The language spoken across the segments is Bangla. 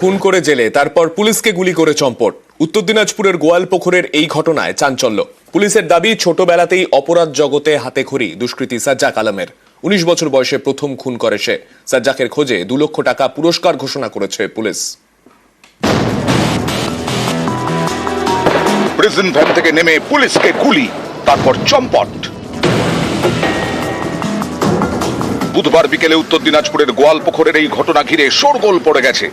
খুন করে জেলে তারপর পুলিশকে গুলি করে চম্পট। উত্তর দিনাজপুরের গোয়ালপুকুরের এই ঘটনায় চাঞ্চল্য। পুলিশের দাবি ছোটবেলাতেই অপরাধ জগতে হাতেখড়ি দুষ্কৃতী সাজ্জাক আলমের। 19 বছর বয়সে প্রথম খুন করে সে। সাজ্জাকের খোঁজে 2 লক্ষ টাকা পুরস্কার ঘোষণা করেছে পুলিশ। প্রিজন ভ্যান থেকে নেমে পুলিশকে গুলি, তারপর চম্পট। বুধবার বিকেলে উত্তর দিনাজপুরের গোয়ালপুকুরের এই ঘটনা ঘিরে শোরগোল পড়ে গেছে।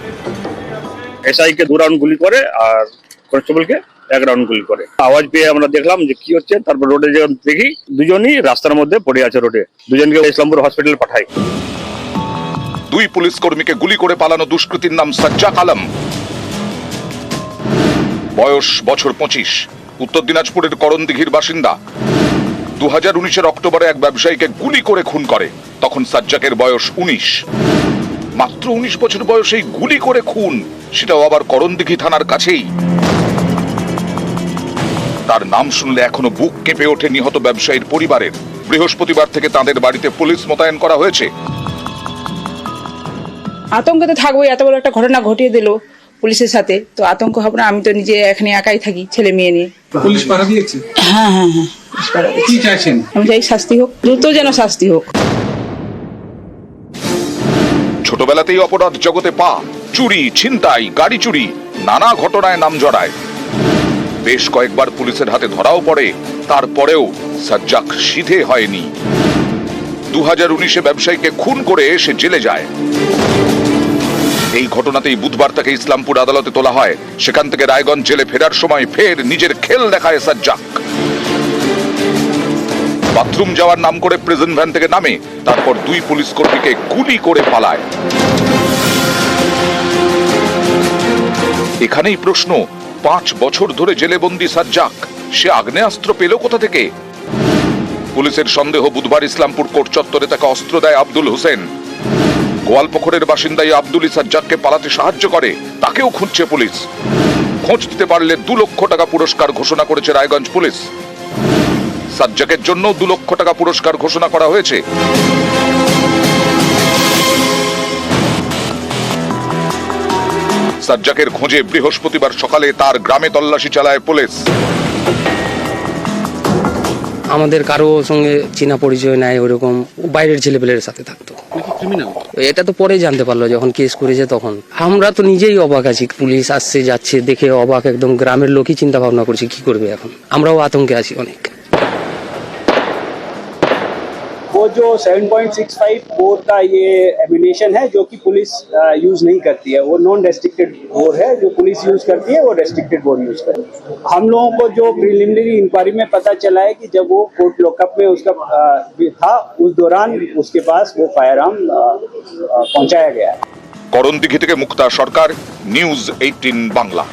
এসআই কে 2 রাউন্ড গুলি করে আর কনস্টেবলকে 1 রাউন্ড গুলি করে। আওয়াজ পেয়ে আমরা দেখলাম যে কি হচ্ছে, তারপর রোডে যখন দেখি দুজনই রাস্তার মধ্যে পড়ে আছে রোডে। দুজনকে ইসলামপুর হসপিটালে পাঠাই। 2 পুলিশ কর্মীকে গুলি করে পালানো দুষ্কৃতীর নাম সাজ্জাক আলম, বয়স বছর 25, উত্তর দিনাজপুরের করণদিঘির বাসিন্দা। 2019-এর অক্টোবরে এক ব্যবসায়ীকে গুলি করে খুন করে, তখন সাজ্জাকের বয়স 19। মাত্র 19 বছর বয়সেই গুলি করে খুন, সেটাও আবার করণদিঘি থানার কাছেই। তার নাম শুনলে এখনো বুক কেঁপে ওঠে নিহত ব্যবসায়ীর পরিবারের। বৃহস্পতিবার থেকে তাদের বাড়িতে পুলিশ মোতায়েন করা হয়েছে। আতঙ্কে তো থাকবোই, এত বড় একটা ঘটনা ঘটিয়ে দিল পুলিশের সাথে, তো আতঙ্ক হবে না? আমি তো নিজে এখানে একাই থাকি ছেলে মেয়ে নিয়ে। পুলিশ পাহারা দিয়েছে? হ্যাঁ, পুলিশ পাহারা দিয়েছে। কি চাইছেন? আমি চাই শাস্তি হোক, দ্রুত যেন শাস্তি হোক। ছোটবেলাতেই অপরাধ জগতে পা, চুরি, ছিনতাই, গাড়ি চুরি, নানা ঘটনায় নাম জড়ায়। বেশ কয়েকবার পুলিশের হাতে ধরাও পড়ে, তারপরেও সাজ্জাক সিধে হয়নি। 2019-এ ব্যবসায়ীকে খুন করে সে জেলে যায়। এই ঘটনাতেই বুধবার তাকে ইসলামপুর আদালতে তোলা হয়। সেখান থেকে রায়গঞ্জ জেলে ফেরার সময় ফের নিজের খেল দেখায় সাজ্জাক। বাথরুম যাওয়ার নাম করে প্রিজন ভ্যান থেকে নামে, তারপর 2 পুলিশ কর্মীকে গুলি করে পালায়। এখানেই প্রশ্ন, 5 বছর ধরে জেলে বন্দী সাজ্জাক, সে আগ্নেয়াস্ত্র পেল কোথা থেকে? পুলিশের সন্দেহ, বুধবার ইসলামপুর কোর্ট চত্বরে তাকে অস্ত্র দেয় আব্দুল হোসেন। গোয়ালপুকুরের বাসিন্দাই আব্দুলি সাজ্জাককে পালাতে সাহায্য করে, তাকেও খুঁজছে পুলিশ। খোঁজ দিতে পারলে 2 লক্ষ টাকা পুরস্কার ঘোষণা করেছে রায়গঞ্জ পুলিশ। সাজ্জাকের জন্য 2 লক্ষ টাকা পুরস্কার ঘোষণা করা হয়েছে। সাজ্জাকের খোঁজে বৃহস্পতিবার সকালে তার গ্রামে তল্লাশি চালায় পুলিশ। আমাদের কারো সঙ্গে চেনা পরিচয় নাই, ওরকম বাইরের ছেলেপেলের সাথে থাকতো। এটা তো পরে জানতে পারলো যখন কেস করেছে তখন। আমরা তো নিজেই অবাক আছি, পুলিশ আসছে যাচ্ছে দেখে অবাক, একদম গ্রামের লোকই চিন্তা ভাবনা করছে কি করবে এখন। আমরাও আতঙ্কে আছি অনেক। वो जो 7.65 बोर का ये एमिनेशन है जो कि पुलिस यूज नहीं करती है, वो नॉन रेस्ट्रिक्टेड बोर है। जो पुलिस यूज करती है वो रेस्ट्रिक्टेड बोर यूज करती है। हम लोगों को जो प्रिलिमिनरी इंक्वायरी में पता चला है कि जब वो कोर्ट लॉकअप में उसका था, उस दौरान उसके पास वो फायर आर्म पहुंचाया गया है। করণদিঘি থেকে মুক্তা সরকার, নিউজ 18 বাংলা।